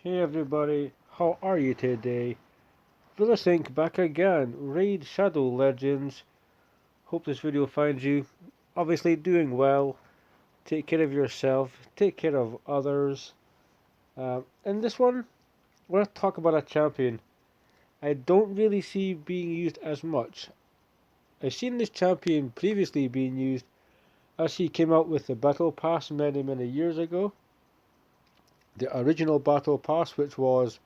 Hey everybody, how are you today? Vilisink back again, Wurlim Shadow Legends. Hope this video finds you obviously doing well. Take care of yourself, take care of others. In this one, we're going to talk about a champion I don't really see being used as much. I've seen this champion previously being used as he came out with the Battle Pass many years ago. The original Battle Pass, which was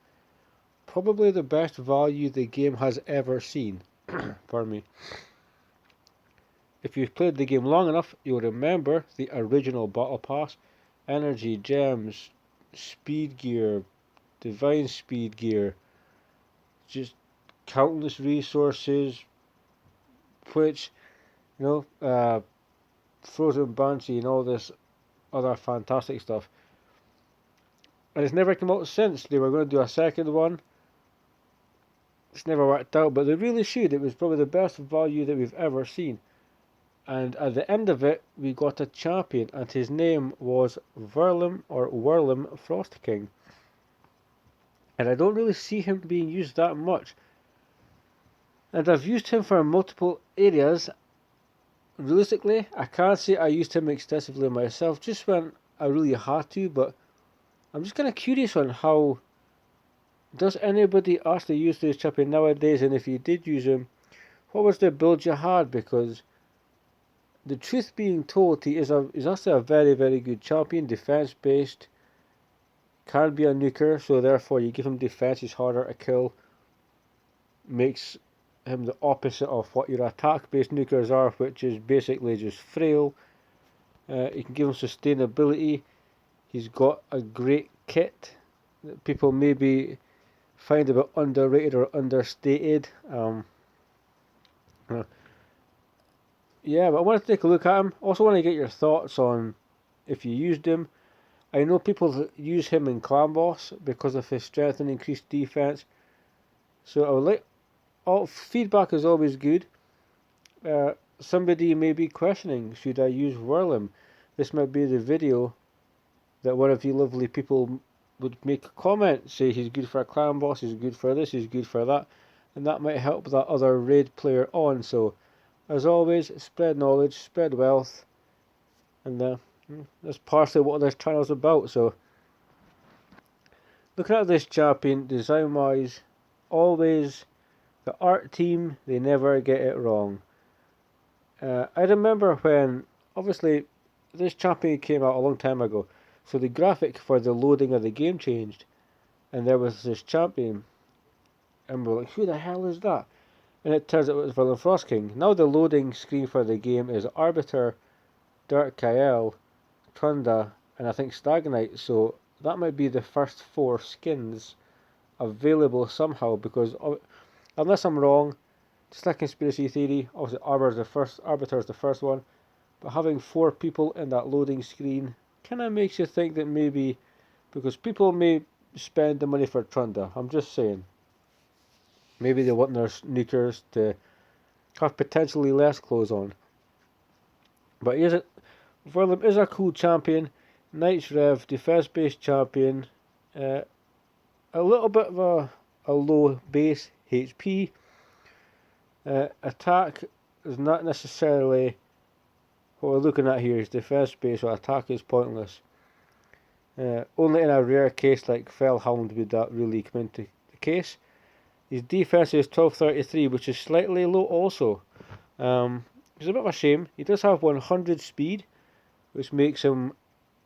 probably the best value the game has ever seen. Pardon me. If you've played the game long enough, you'll remember the original Battle Pass. Energy, gems, speed gear, divine speed gear, just countless resources, which, frozen banshee and all this other fantastic stuff. And it's never come out since. They were going to do a second one. It's never worked out, but they really should. It was probably the best value that we've ever seen. And at the end of it, we got a champion, and his name was Wurlim Frostking. And I don't really see him being used that much. And I've used him for multiple areas. Realistically, I can't say I used him extensively myself, just when I really had to, but I'm just kind of curious on how does anybody actually use this champion nowadays, and if you did use him, what was the build you had? Because the truth being told, he's actually a very good champion, defense based, can be a nuker, so therefore you give him defense, he's harder to kill, makes him the opposite of what your attack based nukers are, which is basically just frail. You can give him sustainability, he's got a great kit that people maybe find a bit underrated or understated. Yeah, but I want to take a look at him. Also want to get your thoughts on if you used him. I know people that use him in Clan Boss because of his strength and increased defense. So I would like, all feedback is always good. Somebody may be questioning, should I use Wurlim? This might be the video that one of you lovely people would make a comment, say he's good for a Clan Boss, he's good for this, he's good for that, and that might help that other raid player on. So as always, spread knowledge, spread wealth, and that's partially what this channel is about. So, looking at this champion, design-wise, always the art team, they never get it wrong. I remember when, obviously, this champion came out a long time ago, so the graphic for the loading of the game changed, and there was this champion, and we're like, who the hell is that? And it turns out it was Wurlim Frostking. Now the loading screen for the game is Arbiter, Dark Kael, Trunda, and I think Stagnite, so that might be the first 4 skins available somehow, because unless I'm wrong, just like conspiracy theory, obviously Arbiter's the first one, but having 4 people in that loading screen kind of makes you think that maybe, because people may spend the money for Trunda, I'm just saying. Maybe they want their sneakers to have potentially less clothes on. But Wurlim is a cool champion. Knights Rev, defense based champion. A little bit of a low base HP. Attack is not necessarily what we're looking at here. Is defense based, so attack is pointless. Only in a rare case like Fellhound would that really come into the case. His defense is 1233, which is slightly low also. It's a bit of a shame. He does have 100 speed, which makes him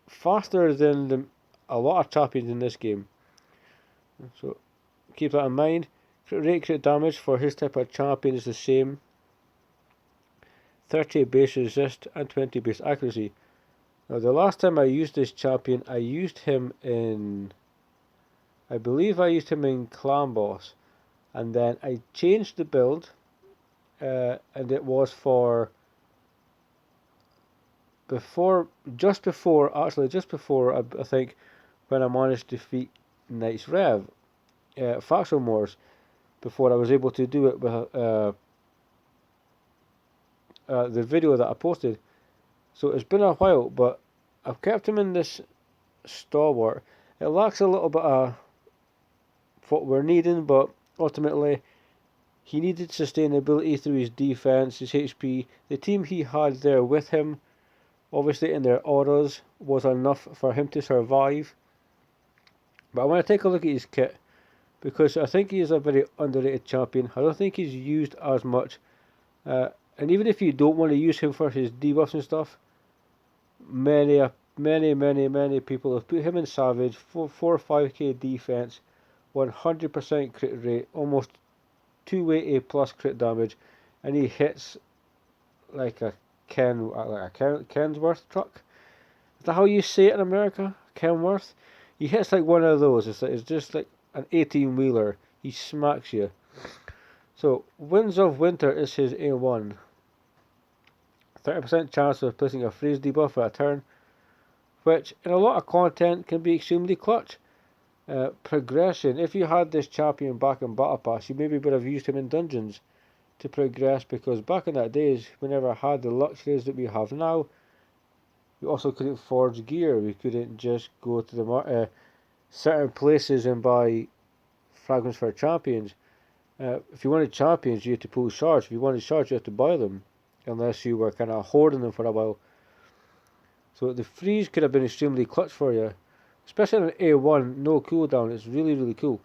faster than a lot of champions in this game. So keep that in mind. Crit rate, crit damage for his type of champion is the same. 30 base resist and 20 base accuracy. Now the last time I used this champion, I used him in, I believe I used him in Clan Boss. And then I changed the build, and it was for just before I think, when I managed to defeat Knights Rev, Faction Wars, before I was able to do it with the video that I posted. So it's been a while, but I've kept him in this stalwart. It lacks a little bit of what we're needing, but ultimately he needed sustainability through his defense, his HP. The team he had there with him, obviously in their auras, was enough for him to survive. But I want to take a look at his kit, because I think he is a very underrated champion. I don't think he's used as much. And even if you don't want to use him for his debuffs and stuff, many people have put him in Savage, 4 or 5k defense, 100% crit rate, almost 2-way A plus crit damage, and he hits like a Kenworth truck. Is that how you say it in America? Kenworth? He hits like one of those. It's just like an 18-wheeler. He smacks you. So, Winds of Winter is his A1. 30% chance of placing a freeze debuff at a turn, which in a lot of content can be extremely clutch. Progression. If you had this champion back in Battle Pass, you maybe would have used him in dungeons to progress, because back in that days, we never had the luxuries that we have now. We also couldn't forge gear. We couldn't just go to the certain places and buy fragments for champions. If you wanted champions, you had to pull shards. If you wanted shards, you had to buy them, unless you were kind of hoarding them for a while. So the freeze could have been extremely clutch for you, especially on an A1, no cooldown. It's really cool.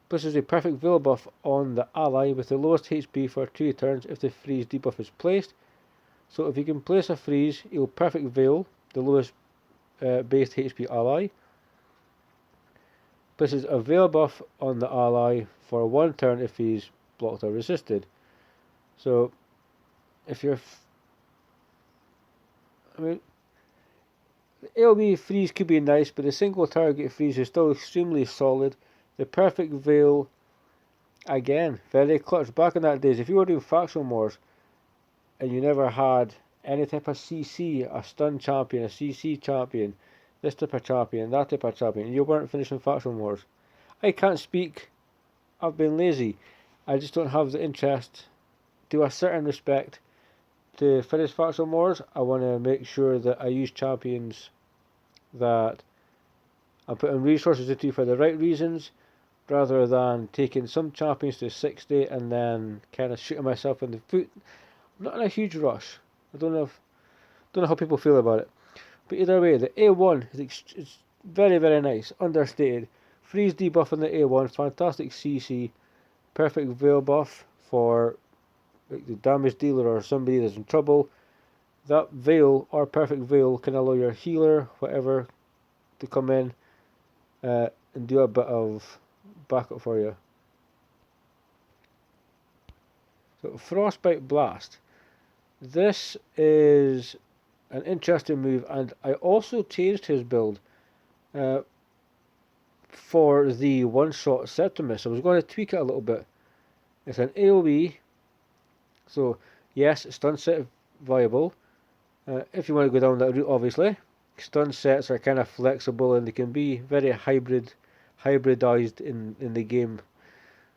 This is a perfect veil buff on the ally with the lowest HP for 2 turns if the freeze debuff is placed. So if you can place a freeze, he'll perfect veil the lowest based HP ally. Places a veil buff on the ally for 1 turn if he's blocked or resisted. So if you're, the AoE freeze could be nice, but the single target freeze is still extremely solid. The perfect veil, again, very clutch. Back in that days, if you were doing faction wars and you never had any type of CC, a stun champion, a CC champion, this type of champion, that type of champion, you weren't finishing faction wars. I can't speak. I've been lazy. I just don't have the interest, to a certain respect, to finish faction wars. I want to make sure that I use champions that I'm putting resources into for the right reasons, rather than taking some champions to 60 and then kind of shooting myself in the foot. I'm not in a huge rush. I don't know how people feel about it. But either way, the A1 is very nice, understated. Freeze debuff on the A1, fantastic CC, perfect veil buff for like the damage dealer or somebody that's in trouble. That veil or perfect veil can allow your healer, whatever, to come in and do a bit of backup for you. So Frostbite Blast. This is an interesting move, and I also changed his build for the one-shot Septimus. I was going to tweak it a little bit. It's an AoE, so yes, stun set viable. If you want to go down that route, obviously. Stun sets are kind of flexible and they can be very hybridized in the game.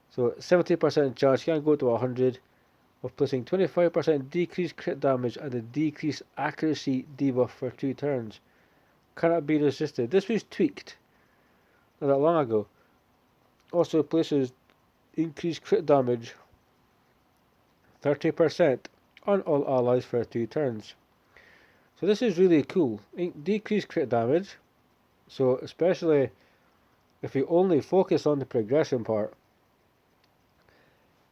So 70% chance can go to 100 of placing 25% decreased crit damage and a decreased accuracy debuff for 2 turns. Cannot be resisted. This was tweaked not that long ago. Also places increased crit damage 30% on all allies for 2 turns. So this is really cool. Decreased crit damage. So especially if you only focus on the progression part,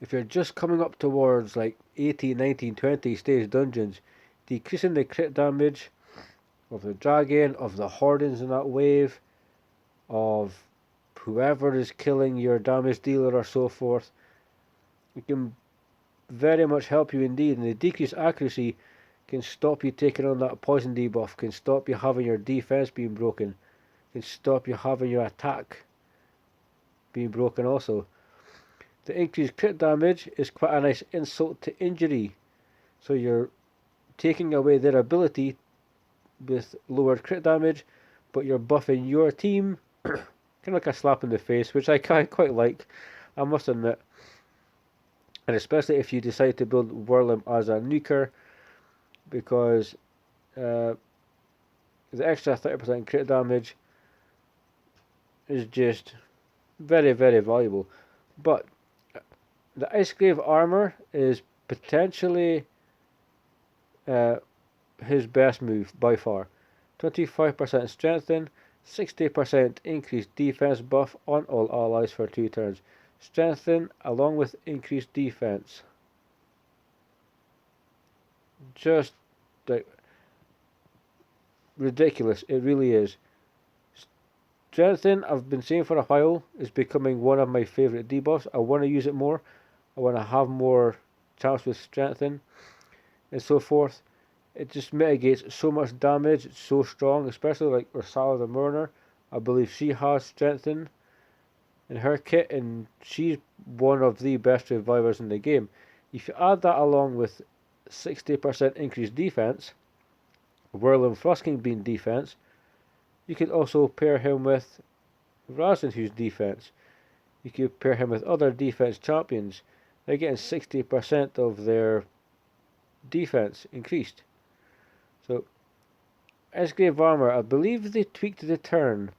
if you're just coming up towards like 18, 19, 20 stage dungeons, decreasing the crit damage of the dragon, of the Hordens in that wave, of whoever is killing your damage dealer or so forth, it can very much help you indeed. And the decreased accuracy can stop you taking on that poison debuff, can stop you having your defense being broken, can stop you having your attack being broken also. The increased crit damage is quite a nice insult to injury. So you're taking away their ability with lowered crit damage, but you're buffing your team. Kind of like a slap in the face, which I quite like, I must admit. And especially if you decide to build Wurlim as a nuker, because the extra 30% crit damage is just very, very valuable. But the Icegrave armor is potentially uh, his best move by far. 25% strengthen, 60% increased defense buff on all allies for 2 turns. Strengthen along with increased defense. Just like ridiculous, it really is. Strengthen, I've been saying for a while, is becoming one of my favourite debuffs. I want to use it more. I want to have more chance with Strengthen and so forth. It just mitigates so much damage. It's so strong, especially like Ursala the Mourner. I believe she has Strengthen in her kit, and she's one of the best revivers in the game. If you add that along with 60% increased defense, Wurlim Frostking being defense, you could also pair him with Razin, who's defense. You could pair him with other defense champions. They're getting 60% of their defense increased. So, Icegrave Armor, I believe they tweaked the turn.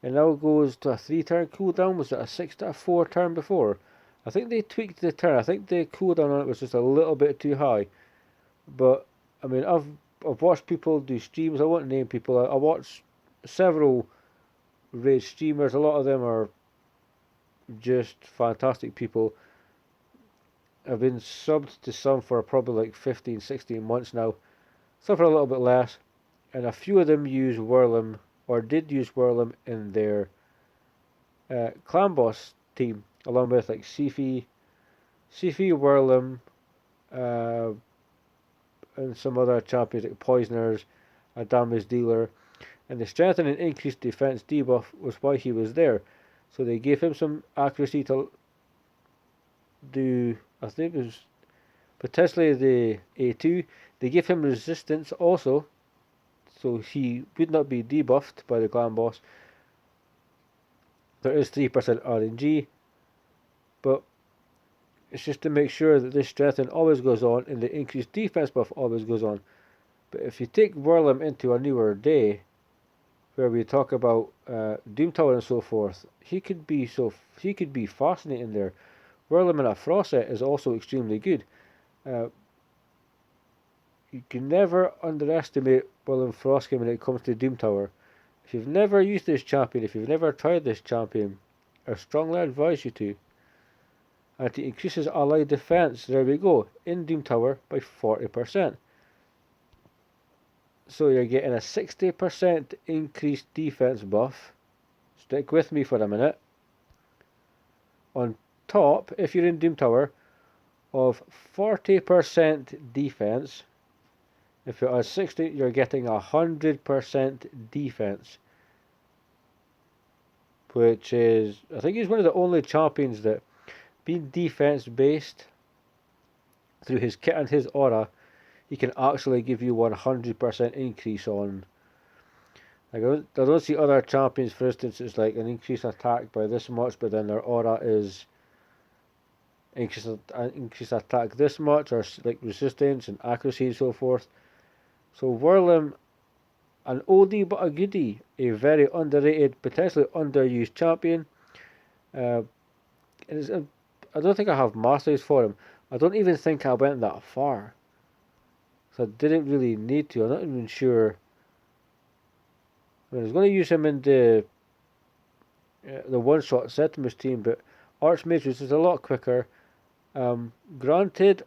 It now goes to a 3-turn cooldown. Was it a 6 to a 4-turn before? I think they tweaked the turn. I think the cooldown on it was just a little bit too high. But, I mean, I've watched people do streams. I won't name people. I watch several Rage streamers. A lot of them are just fantastic people. I've been subbed to some for probably like 15, 16 months now. Some for a little bit less. And a few of them use Wurlim, or did use Wurlim in their clan boss team, along with like Sifi, Wurlim, and some other champions like Poisoners, a damage dealer. And the strength and increased defense debuff was why he was there. So they gave him some accuracy to do, I think it was potentially the A2. They gave him resistance also, so he would not be debuffed by the clan boss. There is 3% RNG, but it's just to make sure that this strengthen always goes on and the increased defense buff always goes on. But if you take Wurlim into a newer day, where we talk about Doom Tower and so forth, he could be fascinating there. Wurlim in a frost set is also extremely good. You can never underestimate Wurlim Frostking when it comes to Doom Tower. If you've never used this champion, if you've never tried this champion, I strongly advise you to. And it increases allied defense, there we go, in Doom Tower by 40%. So you're getting a 60% increased defense buff. Stick with me for a minute. On top, if you're in Doom Tower, of 40% defense. If you're at 60, you're getting 100% defense. Which is, I think he's one of the only champions that, being defense based, through his kit and his aura, he can actually give you 100% increase on. Like, I don't see other champions, for instance, it's like an increased attack by this much, but then their aura is increase attack this much, or like resistance and accuracy and so forth. So Wurlim, an oldie but a goodie, a very underrated, potentially underused champion. I don't think I have masters for him. I don't even think I went that far. So I didn't really need to. I'm not even sure. I mean, I was going to use him in the one-shot Septimus team, but Archmages is a lot quicker. Granted,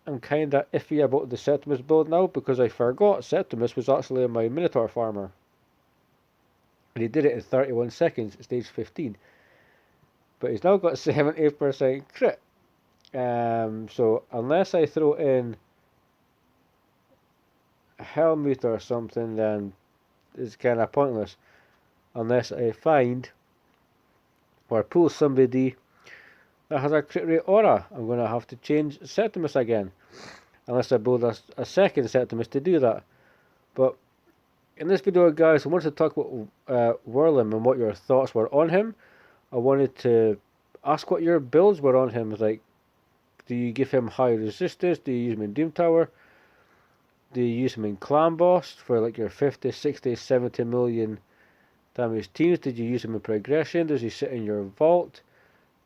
I'm kinda iffy about the Septimus build now because I forgot Septimus was actually my Minotaur farmer. And he did it in 31 seconds at stage 15. But he's now got 70% crit. So unless I throw in Helmut or something, then it's kinda pointless. Unless I find or pull somebody that has a crit rate aura, I'm going to have to change Septimus again. Unless I build a second Septimus to do that. But in this video, guys, I wanted to talk about Wurlim and what your thoughts were on him. I wanted to ask what your builds were on him. Like, do you give him high resistance? Do you use him in Doom Tower? Do you use him in Clan Boss for like your 50, 60, 70 million damage teams? Did you use him in progression? Does he sit in your vault?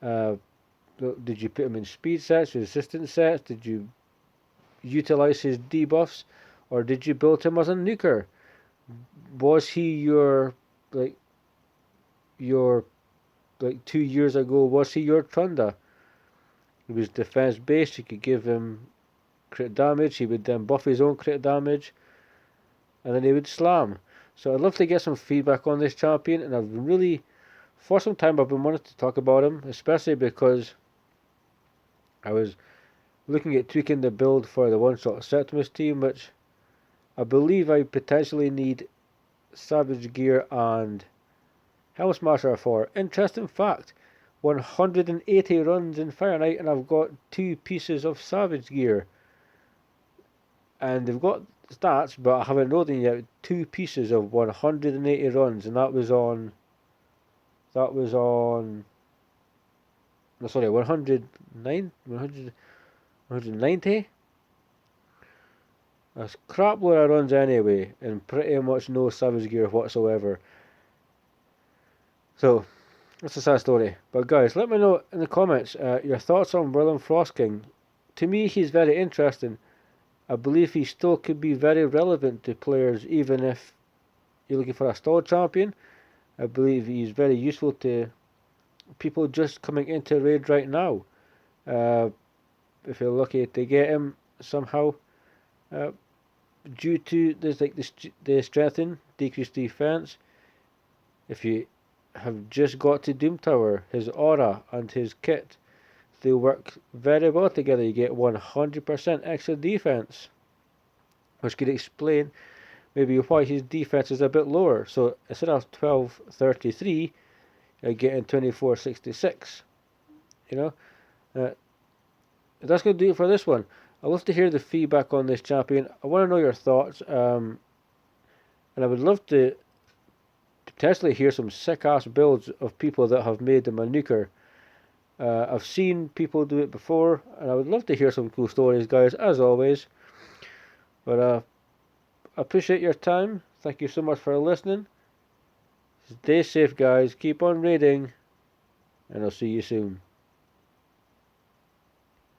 Did you put him in speed sets, resistance sets? Did you utilize his debuffs, or did you build him as a nuker? Was he your 2 years ago? Was he your Trunda? He was defense based. You could give him crit damage. He would then buff his own crit damage, and then he would slam. So I'd love to get some feedback on this champion, and I've really, for some time, I've been wanting to talk about him, especially because I was looking at tweaking the build for the one-shot Septimus team, which I believe I potentially need Savage Gear and Hell Smasher for. Interesting fact, 180 runs in Fire Knight and I've got 2 pieces of Savage Gear. And they've got stats, but I haven't known yet. 2 pieces of 180 runs, and that was on 190. That's crap load of runs anyway, and pretty much no Savage Gear whatsoever. So, that's a sad story. But guys, let me know in the comments your thoughts on Wurlim Frostking. To me, he's very interesting. I believe he still could be very relevant to players, even if you're looking for a stall champion. I believe he's very useful to people just coming into raid right now. If you're lucky to get him somehow, due to there's like the strengthen, decreased defense. If you have just got to Doom Tower, his aura and his kit, they work very well together. You get 100% extra defense, which could explain maybe why his defense is a bit lower. So instead of 1233, you're getting 2466. You know, that's going to do it for this one. I'd love to hear the feedback on this champion. I want to know your thoughts, and I would love to potentially hear some sick-ass builds of people that have made them a nuker. I've seen people do it before, and I would love to hear some cool stories, guys, as always. But I appreciate your time. Thank you so much for listening. Stay safe, guys. Keep on raiding, and I'll see you soon.